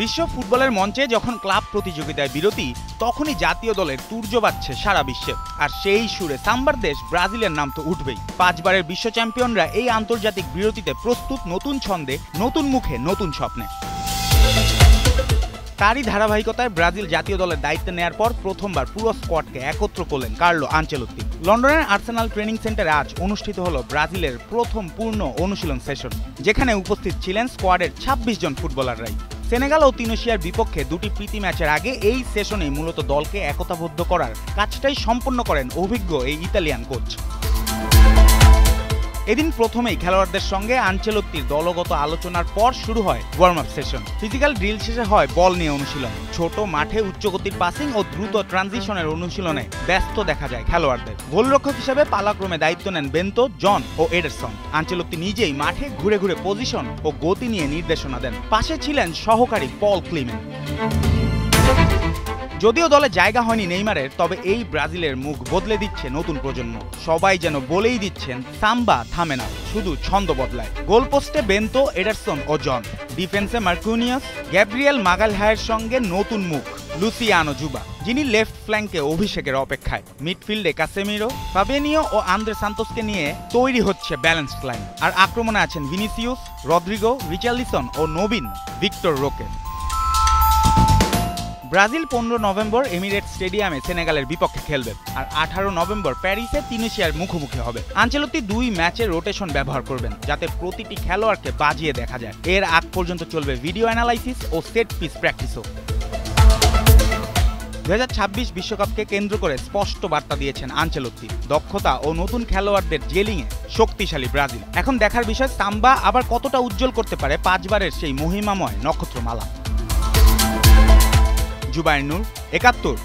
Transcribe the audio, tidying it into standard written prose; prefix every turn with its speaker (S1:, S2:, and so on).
S1: বিশ্ব ফুটবলের মঞ্চে যখন ক্লাব প্রতিযোগিতায় বিরতি, তখনই জাতীয় দলের তুর্য বাজছে সারা বিশ্বে। আর সেই সুরে সাম্বার দেশ ব্রাজিলের নাম তো উঠবেই। 5 বারের বিশ্ব চ্যাম্পিয়নরা এই আন্তর্জাতিক বিরতিতে প্রস্তুত নতুন ছন্দে, নতুন মুখে, নতুন স্বপ্নে। তারই ধারাবাহিকতায় ব্রাজিল জাতীয় দলের দায়িত্ব নেয়ার পর প্রথমবার পুরো স্কোয়াডকে একত্র করলেন কার্লো আনচেলোত্তি। লন্ডনের আর্সেনাল ট্রেনিং সেন্টারে আজ অনুষ্ঠিত হলো ব্রাজিলের প্রথম পূর্ণ অনুশীলন সেশন, যেখানে উপস্থিত ছিলেন স্কোয়াডের 26 জন ফুটবলাররাই। সেনেগাল ও তিউনিসিয়ার বিপক্ষে দুটি প্রীতি ম্যাচের আগে এই সেশনে মূলত দলকে একতাবদ্ধ করার কাজটাই সম্পন্ন করেন অভিজ্ঞ এই ইতালিয়ান কোচ। এদিন প্রথমেই খেলোয়াড়দের সঙ্গে আনচেলোত্তির দলগত আলোচনার পর শুরু হয় warm up session. Physical drill শেষে হয় বল নিয়ে অনুশীলন। ছোট মাঠে উচ্চগতির পাসিং ও দ্রুত ট্রানজিশনের অনুশীলনে ব্যস্ত দেখা যায় খেলোয়াড়দের। গোলরক্ষক হিসেবে পালাক্রমে দায়িত্ব নেন বেন্তো, জন ও এডারসন। আনচেলোত্তি নিজেই মাঠে ঘুরে ঘুরে পজিশন ও গতি নিয়ে নির্দেশনা দেন। পাশে ছিলেন সহকারী পল ক্লিমেন। যদিও দলে জায়গা হয়নি নেইমারের, তবে এই ব্রাজিলের মুখ বদলে দিচ্ছে নতুন প্রজন্ম। সবাই যেন বলেই দিচ্ছেন সাম্বা থামে না, শুধু ছন্দ বদলায়। গোলপোস্টে বেন্তো, এডারসন ও জন। ডিফেন্সে মার্কুনিয়াস, গ্যাব্রিয়েল মাগালহায়ের সঙ্গে নতুন মুখ লুসিয়ানো জুবা, যিনি লেফট ফ্ল্যাঙ্কে অভিষেকের অপেক্ষায়। মিডফিল্ডে কাসেমিরো, ফাবিনিও ও আন্দ্রে সান্তোসকে নিয়ে তৈরি হচ্ছে ব্যালেন্সড লাইন। আর আক্রমণে আছেন ভিনিসিয়াস, রদ্রিগো, রিচার্লিসন ও নবীন ভিক্টর রোকে। ব্রাজিল 15 নভেম্বর এমিরেটস স্টেডিয়ামে সেনেগালের বিপক্ষে খেলবে, আর 18 নভেম্বর প্যারিসে তিউনিসিয়ার মুখোমুখি হবে। আনচেলোত্তি 2 ম্যাচের রোটেশন ব্যবহার করবেন, যাতে প্রতিটি খেলোয়াড়কে বাজিয়ে দেখা যায়। এর আগ পর্যন্ত চলবে ভিডিও অ্যানালাইসিস ও সেট পিস প্র্যাকটিসও। 2026 বিশ্বকাপকে কেন্দ্র করে স্পষ্ট বার্তা দিয়েছেন আনচেলোত্তি। দক্ষতা ও নতুন খেলোয়াড়দের জেলিংয়ে শক্তিশালী ব্রাজিল। এখন দেখার বিষয় সাম্বা আবার কতটা উজ্জ্বল করতে পারে 5 বারের সেই মহিমাময় নক্ষত্রমালা। জুবায়ের নূর, 71।